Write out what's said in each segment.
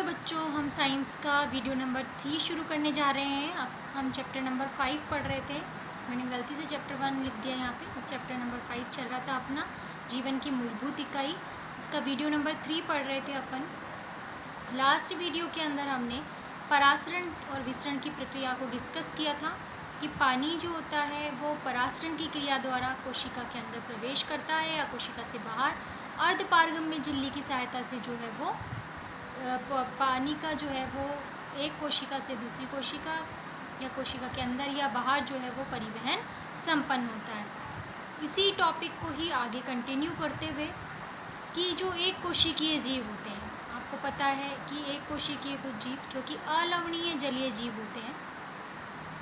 बच्चों, हम साइंस का वीडियो नंबर 3 शुरू करने जा रहे हैं। अब हम चैप्टर नंबर 5 पढ़ रहे थे। मैंने गलती से चैप्टर 1 लिख दिया यहाँ पे। चैप्टर नंबर 5 चल रहा था अपना, जीवन की मूलभूत इकाई। इसका वीडियो नंबर 3 पढ़ रहे थे अपन। लास्ट वीडियो के अंदर हमने परासरण और विसरण की प्रक्रिया को डिस्कस किया था कि पानी जो होता है वो परासरण की क्रिया द्वारा कोशिका के अंदर प्रवेश करता है या कोशिका से बाहर अर्धपारगम्य झिल्ली की सहायता से जो है वो पानी का जो है वो एक कोशिका से दूसरी कोशिका या कोशिका के अंदर या बाहर जो है वो परिवहन संपन्न होता है। इसी टॉपिक को ही आगे कंटिन्यू करते हुए कि जो एक कोशिकीय जीव होते हैं, आपको पता है कि एक कोशिकीय कुछ जीव जो कि अलवणीय जलीय जीव होते हैं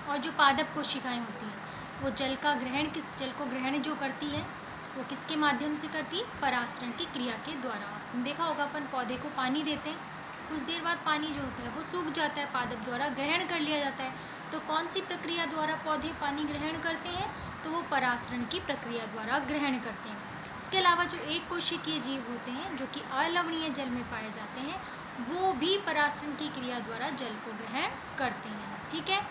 और जो पादप कोशिकाएं होती हैं वो जल को ग्रहण जो करती है वो किसके माध्यम से करती है? परासरण की क्रिया के द्वारा। देखा होगा अपन पौधे को पानी देते हैं, कुछ देर बाद पानी जो होता है वो सूख जाता है, पादप द्वारा ग्रहण कर लिया जाता है। तो कौन सी प्रक्रिया द्वारा पौधे पानी ग्रहण करते हैं? तो वो परासरण की प्रक्रिया द्वारा ग्रहण करते हैं। इसके अलावा जो एक कोशिकीय जीव होते हैं जो कि अलवणीय जल में पाए जाते हैं वो भी परासरण की क्रिया द्वारा जल को ग्रहण करते हैं। ठीक है।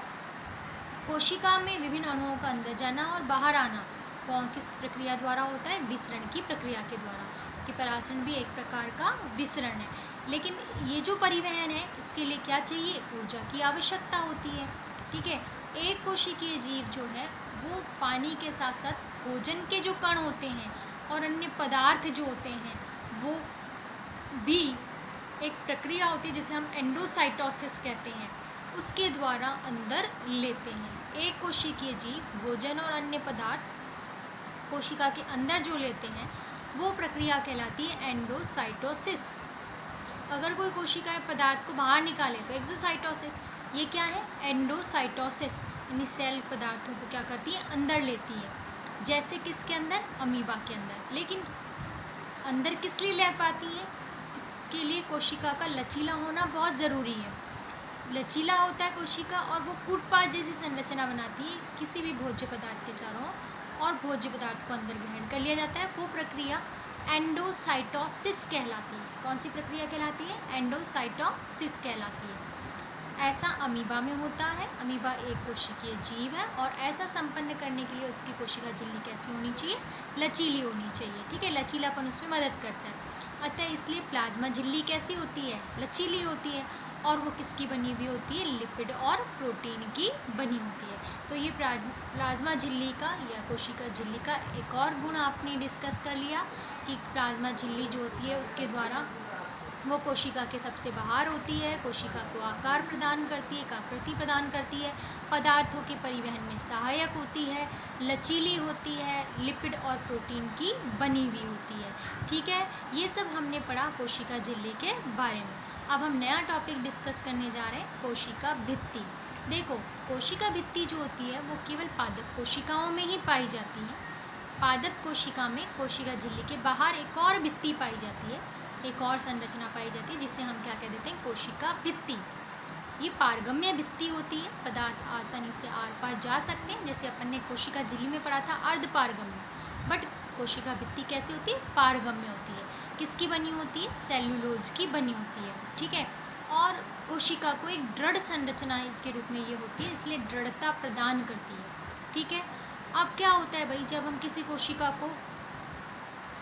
कोशिका में विभिन्न अणुओं का अंदर जाना और बाहर आना कौन किस प्रक्रिया द्वारा होता है? विसरण की प्रक्रिया के द्वारा, कि परासरण भी एक प्रकार का विसरण है। लेकिन ये जो परिवहन है इसके लिए क्या चाहिए? ऊर्जा की आवश्यकता होती है। ठीक है। एक कोशिकीय जीव जो है वो पानी के साथ साथ भोजन के जो कण होते हैं और अन्य पदार्थ जो होते हैं वो भी एक प्रक्रिया होती है जिसे हम एंडोसाइटोसिस कहते हैं, उसके द्वारा अंदर लेते हैं। एक कोशिकीय जीव भोजन और अन्य पदार्थ कोशिका के अंदर जो लेते हैं वो प्रक्रिया कहलाती है एंडोसाइटोसिस। अगर कोई कोशिका पदार्थ को बाहर निकाले तो एक्सोसाइटोसिस। ये क्या है? एंडोसाइटोसिस। यानी सेल पदार्थों को क्या करती है? अंदर लेती है। जैसे किसके अंदर? अमीबा के अंदर। लेकिन अंदर किस लिए ले पाती है? इसके लिए कोशिका का लचीला होना बहुत ज़रूरी है। लचीला होता है कोशिका और वो कूटपाथ जैसी संरचना बनाती है किसी भी भोज्य पदार्थ के चारों और भोज्य पदार्थ को अंदर ग्रहण कर लिया जाता है। वो प्रक्रिया एंडोसाइटोसिस कहलाती है। कौन सी प्रक्रिया कहलाती है? एंडोसाइटोसिस कहलाती है। ऐसा अमीबा में होता है। अमीबा एक कोशिकीय जीव है और ऐसा संपन्न करने के लिए उसकी कोशिका झिल्ली कैसी होनी चाहिए? लचीली होनी चाहिए। ठीक है। लचीलापन उसमें मदद करता है। अतः इसलिए प्लाज्मा झिल्ली कैसी होती है? लचीली होती है। और वो किसकी बनी हुई होती है? लिपिड और प्रोटीन की बनी होती है। तो ये प्लाज्मा झिल्ली का या कोशिका झिल्ली का एक और गुण आपने डिस्कस कर लिया कि प्लाज्मा झिल्ली जो होती है उसके द्वारा वो कोशिका के सबसे बाहर होती है, कोशिका को आकार प्रदान करती है, आकृति प्रदान करती है, पदार्थों के परिवहन में सहायक होती है, लचीली होती है, लिपिड और प्रोटीन की बनी हुई होती है। ठीक है। ये सब हमने पढ़ा कोशिका झिल्ली के बारे में। अब हम नया टॉपिक डिस्कस करने जा रहे हैं, कोशिका भित्ति। देखो, कोशिका भित्ति जो होती है वो केवल पादप कोशिकाओं में ही पाई जाती है। पादप कोशिका में कोशिका झिल्ली के बाहर एक और भित्ति पाई जाती है, एक और संरचना पाई जाती है जिसे हम क्या कह देते हैं? कोशिका भित्ति। ये पारगम्य भित्ति होती है, पदार्थ आसानी से आर पार जा सकते हैं। जैसे अपन ने कोशिका झिल्ली में पढ़ा था अर्धपारगम्य, बट कोशिका भित्ति कैसी होती है? पारगम्य होती है। किसकी बनी होती है? सेल्यूलोज की बनी होती है। ठीक है। और कोशिका को एक दृढ़ संरचना के रूप में ये होती है, इसलिए दृढ़ता प्रदान करती है। ठीक है। अब क्या होता है भाई, जब हम किसी कोशिका को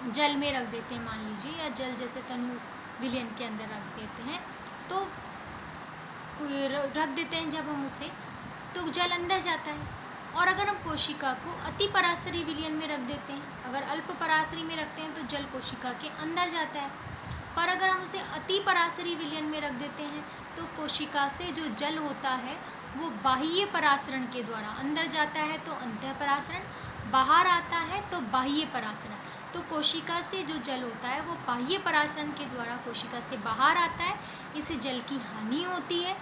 जल में रख देते हैं मान लीजिए, या जल जैसे तनु विलयन के अंदर रख देते हैं, तो रख देते हैं जब हम उसे, तो जल अंदर जाता है। और अगर हम कोशिका को अति परासरी विलयन में रख देते हैं, अगर अल्प परासरी में रखते हैं तो जल कोशिका के अंदर जाता है। पर अगर हम उसे अति परासरी विलयन में रख देते हैं तो कोशिका से जो जल होता है वो बाह्य परासरण के द्वारा अंदर जाता है, तो अंतः परासरण, बाहर आता है तो बाह्य परासरण। तो कोशिका से जो जल होता है वो बाह्य परासरण के द्वारा कोशिका से बाहर आता है, इससे जल की हानि होती है।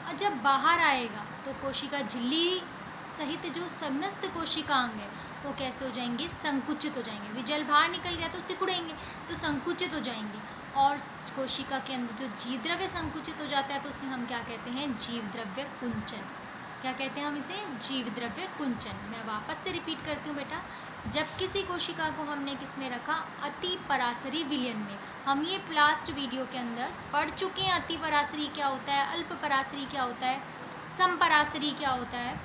और जब बाहर आएगा तो कोशिका झिल्ली सहित जो समस्त कोशिकांग है वो कैसे हो जाएंगे? संकुचित हो जाएंगे। भी जल बाहर निकल गया तो सिकुड़ेंगे, तो संकुचित हो जाएंगे। और कोशिका के अंदर जो जीव द्रव्य संकुचित हो जाता है तो उसे हम क्या कहते हैं? जीव द्रव्य कुंचन। क्या कहते हैं हम इसे? जीव द्रव्य कुंचन। मैं वापस से रिपीट करती हूँ बेटा, जब किसी कोशिका को हमने किस में रखा? अति परासरी विलयन में। हम ये लास्ट वीडियो के अंदर पढ़ चुके हैं अति पराशरी क्या होता है, अल्प पराशरी क्या होता है, सम पराशरी क्या होता है।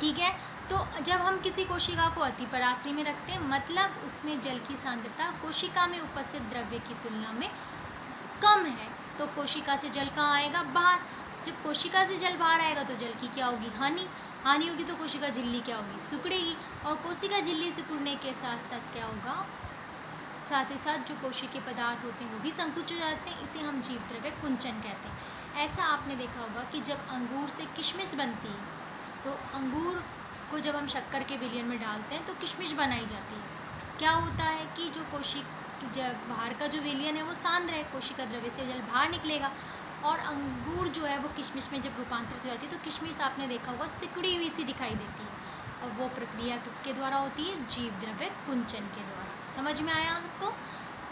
ठीक है, तो जब हम किसी कोशिका को अति पराशरी में रखते हैं मतलब उसमें जल की सांद्रता कोशिका में उपस्थित द्रव्य की तुलना में कम है, तो कोशिका से जल कहाँ आएगा, बाहर। जब कोशिका से जल बाहर आएगा तो जल की क्या होगी, हानि होगी, तो कोशिका झिल्ली क्या होगी, सिकुड़ेगी। और कोशिका झिल्ली सिकुड़ने के साथ साथ क्या होगा, साथ ही साथ जो कोशिकीय पदार्थ होते हैं वो भी संकुचित हो जाते हैं। इसे हम जीव द्रव्य कुंचन कहते हैं। ऐसा आपने देखा होगा कि जब अंगूर से किशमिश बनती है तो अंगूर को जब हम शक्कर के विलयन में डालते हैं तो किशमिश बनाई जाती है। क्या होता है कि जो जब बाहर का जो विलयन है वो सांद्र है, कोशिका द्रव्य से जल बाहर निकलेगा और अंगूर जो है वो किशमिश में जब रूपांतरित हो जाती है तो किशमिश आपने देखा होगा सिकुड़ी हुई सी दिखाई देती है। और वो प्रक्रिया किसके द्वारा होती है, जीव द्रव्य कुंचन के द्वारा। समझ में आया आपको?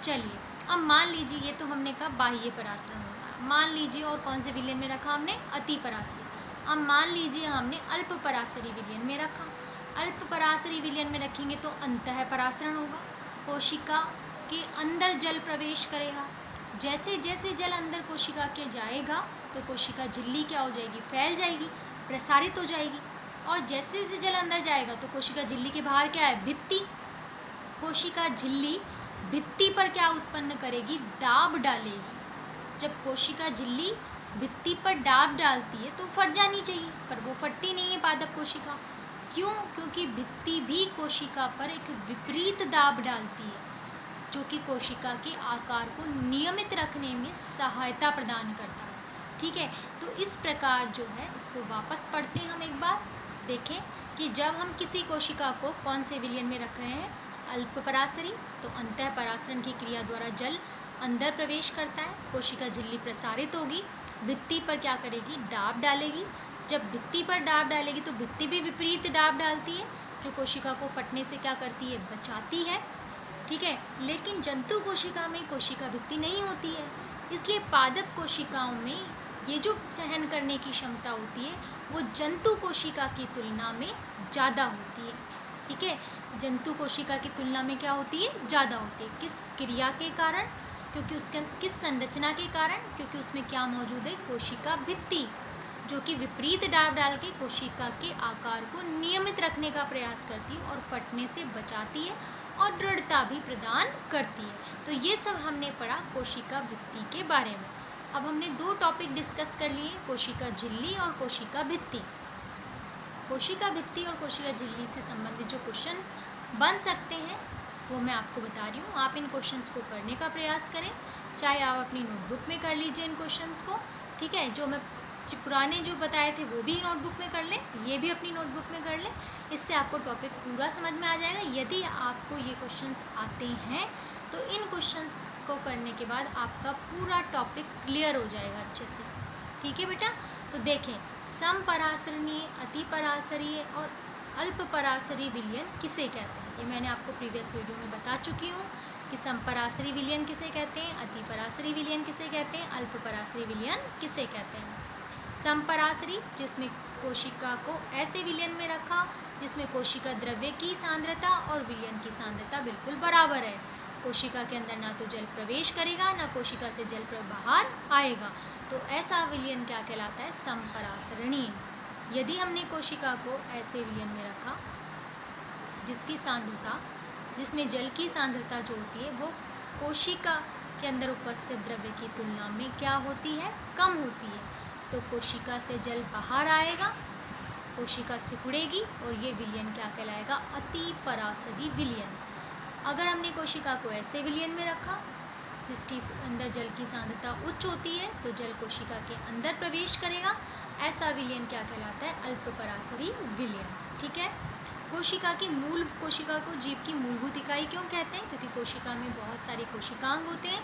चलिए अब मान लीजिए ये तो हमने कहा बाह्य परासरण होगा। मान लीजिए और कौन से विलयन में रखा हमने, अति पराशरी। अब मान लीजिए हमने अल्प पराशरी विलयन में रखा। अल्प पराशरी विलयन में रखेंगे तो अंतः परासरण होगा, कोशिका के अंदर जल प्रवेश करेगा। जैसे जैसे जल अंदर कोशिका के जाएगा तो कोशिका झिल्ली क्या हो जाएगी, फैल जाएगी, प्रसारित हो जाएगी। और जैसे जैसे जल अंदर जाएगा तो कोशिका झिल्ली के बाहर क्या है, भित्ति। कोशिका झिल्ली भित्ति पर क्या उत्पन्न करेगी, दाब डालेगी। जब कोशिका झिल्ली भित्ति पर दाब डालती है तो फट जानी चाहिए, पर वो फटती नहीं है पादप कोशिका। क्यों? क्योंकि भित्ति भी कोशिका पर एक विपरीत दाब डालती है जो कि कोशिका के आकार को नियमित रखने में सहायता प्रदान करता है। ठीक है, तो इस प्रकार जो है इसको वापस पढ़ते हैं हम एक बार। देखें कि जब हम किसी कोशिका को कौन से विलयन में रख रहे हैं, अल्प पराशरी, तो अंतः परासरण की क्रिया द्वारा जल अंदर प्रवेश करता है, कोशिका झिल्ली प्रसारित होगी, भित्ति पर क्या करेगी, दाब डालेगी। जब भित्ति पर दाब डालेगी तो भित्ति भी विपरीत दाब डालती है जो कोशिका को फटने से क्या करती है, बचाती है। ठीक है, लेकिन जंतु कोशिका में कोशिका भित्ति नहीं होती है, इसलिए पादप कोशिकाओं में ये जो सहन करने की क्षमता होती है वो जंतु कोशिका की तुलना में ज़्यादा होती है। ठीक है, जंतु कोशिका की तुलना में क्या होती है, ज़्यादा होती है। किस क्रिया के कारण, क्योंकि उसके किस संरचना के कारण, क्योंकि उसमें क्या मौजूद है, कोशिका भित्ति, जो कि विपरीत दाब डाल के कोशिका के आकार को नियमित रखने का प्रयास करती है और फटने से बचाती है और दृढ़ता भी प्रदान करती है। तो ये सब हमने पढ़ा कोशिका भित्ति के बारे में। अब हमने दो टॉपिक डिस्कस कर लिए, कोशिका झिल्ली और कोशिका भित्ति। कोशिका भित्ति और कोशिका झिल्ली से संबंधित जो क्वेश्चंस बन सकते हैं वो मैं आपको बता रही हूँ। आप इन क्वेश्चंस को करने का प्रयास करें, चाहे आप अपनी नोटबुक में कर लीजिए इन क्वेश्चंस को। ठीक है, जो मैं पुराने जो बताए थे वो भी नोटबुक में कर लें, ये भी अपनी नोटबुक में कर लें। इससे आपको टॉपिक पूरा समझ में आ जाएगा। यदि आपको ये क्वेश्चंस आते हैं तो इन क्वेश्चंस को करने के बाद आपका पूरा टॉपिक क्लियर हो जाएगा अच्छे से। ठीक है बेटा, तो देखें सम पराशरणीय, अति पराशरीय और अल्प पराशरी विलयन किसे कहते हैं, ये मैंने आपको प्रीवियस वीडियो में बता चुकी हूँ कि सम पराशरी विलयन किसे कहते हैं, अति पराशरी विलयन किसे कहते हैं, अल्प पराशरी विलयन किसे कहते हैं। सम पराशरी जिसमें कोशिका को ऐसे विलयन में रखा जिसमें कोशिका द्रव्य की सांद्रता और विलयन की सांद्रता बिल्कुल बराबर है। कोशिका के अंदर ना तो जल प्रवेश करेगा ना कोशिका से जल बाहर आएगा, तो ऐसा विलयन क्या कहलाता है, सम पराशरणीय। यदि हमने कोशिका को ऐसे विलयन में रखा जिसकी सांद्रता, जिसमें जल की सांद्रता जो होती है वो कोशिका के अंदर उपस्थित द्रव्य की तुलना में क्या होती है, कम होती है, तो कोशिका से जल बाहर आएगा, कोशिका सिकुड़ेगी और ये विलयन क्या कहलाएगा, अति पराशरी विलयन। अगर हमने कोशिका को ऐसे विलयन में रखा जिसकी अंदर जल की सांद्रता उच्च होती है तो जल कोशिका के अंदर प्रवेश करेगा, ऐसा विलयन क्या कहलाता है, अल्प पराशरी विलयन। ठीक है, कोशिका को जीव की मूलभूत इकाई क्यों कहते हैं, क्योंकि कोशिका में बहुत सारे कोशिकांग होते हैं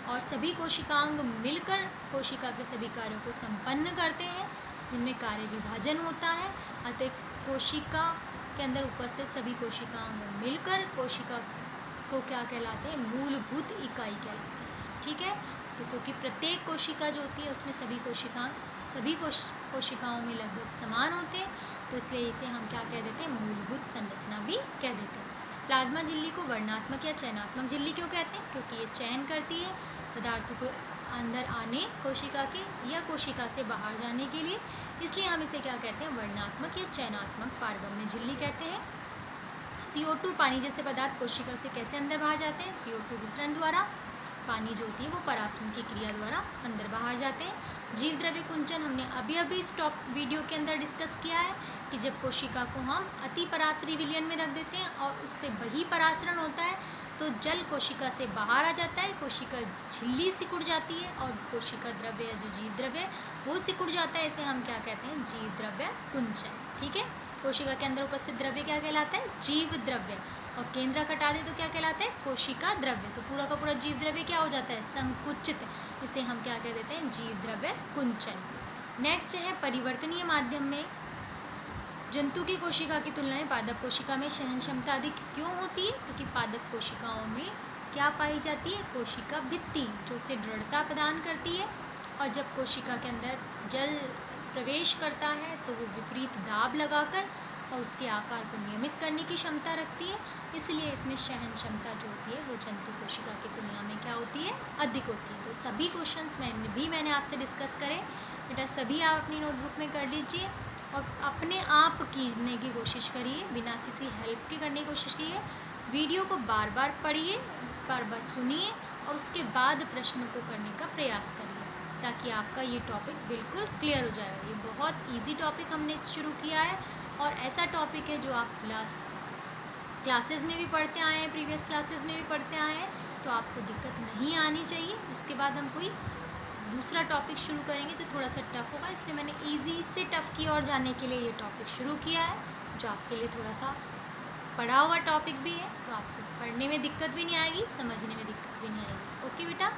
और सभी कोशिकांग मिलकर कोशिका के सभी कार्यों को संपन्न करते हैं, जिनमें कार्य विभाजन होता है। अतः कोशिका के अंदर उपस्थित सभी कोशिकांग मिलकर कोशिका को क्या कहलाते हैं, मूलभूत इकाई कहलाते हैं। ठीक है, तो क्योंकि प्रत्येक कोशिका जो होती है उसमें सभी कोशिकाओं में लगभग समान होते हैं, तो इसलिए इसे हम क्या कह देते हैं, मूलभूत संरचना भी कह देते हैं। प्लाज्मा झिल्ली को वर्णात्मक या चयनात्मक झिल्ली क्यों कहते हैं? क्योंकि ये चयन करती है पदार्थों को अंदर आने कोशिका के या कोशिका से बाहर जाने के लिए, इसलिए हम इसे क्या कहते हैं? वर्णात्मक या चयनात्मक पारगम्य झिल्ली कहते हैं। CO2 पानी जैसे पदार्थ कोशिका से कैसे अंदर बाहर जाते हैं? CO2 विसरण द्वारा। पानी जो होती है वो परासरण की क्रिया द्वारा अंदर बाहर जाते हैं। जीव द्रव्य कुंचन हमने अभी अभी इस वीडियो के अंदर डिस्कस किया है कि जब कोशिका को हम अति परासरी विलयन में रख देते हैं और उससे वही परासरण होता है तो जल कोशिका से बाहर आ जाता है, कोशिका झिल्ली सिकुड़ जाती है और कोशिका द्रव्य या जो जीव द्रव्य है वो सिकुड़ जाता है। इसे हम क्या कहते हैं? जीव द्रव्य कुंचन। ठीक है, कोशिका के अंदर उपस्थित द्रव्य क्या कहलाता है? जीव द्रव्य। और केंद्रक हटा दे तो क्या कहलाता है? कोशिका द्रव्य। तो पूरा का पूरा जीव द्रव्य क्या हो जाता है? संकुचित। इसे हम क्या कह देते हैं? जीव द्रव्य कुंचन। नेक्स्ट है परिवर्तनीय माध्यम में जंतु की कोशिका की तुलना में पादप कोशिका में सहन क्षमता अधिक क्यों होती है? क्योंकि पादप कोशिकाओं में क्या पाई जाती है? कोशिका भित्ति, जो उसे दृढ़ता प्रदान करती है। और जब कोशिका के अंदर जल प्रवेश करता है तो वो विपरीत दाब लगाकर और उसके आकार को नियमित करने की क्षमता रखती है, इसलिए इसमें सहन क्षमता जो होती है वो जंतु कोशिका की तुलना में क्या होती है? अधिक होती है। तो सभी क्वेश्चंस मैंने आपसे डिस्कस करें बेटा, सभी आप अपनी नोटबुक में कर लीजिए और अपने आप कीने की कोशिश करिए, बिना किसी हेल्प के करने की कोशिश कीजिए। वीडियो को बार बार पढ़िए, बार बार सुनिए और उसके बाद प्रश्नों को करने का प्रयास करिए ताकि आपका ये टॉपिक बिल्कुल क्लियर हो जाएगा। ये बहुत ईजी टॉपिक हमने शुरू किया है और ऐसा टॉपिक है जो आप क्लासेस में भी पढ़ते आए हैं, प्रीवियस क्लासेस में भी पढ़ते आए हैं, तो आपको दिक्कत नहीं आनी चाहिए। उसके बाद हम कोई दूसरा टॉपिक शुरू करेंगे जो थोड़ा सा टफ होगा, इसलिए मैंने इजी से टफ की ओर जाने के लिए ये टॉपिक शुरू किया है, जो आपके लिए थोड़ा सा पढ़ा हुआ टॉपिक भी है, तो आपको पढ़ने में दिक्कत भी नहीं आएगी, समझने में दिक्कत भी नहीं आएगी। ओके बेटा।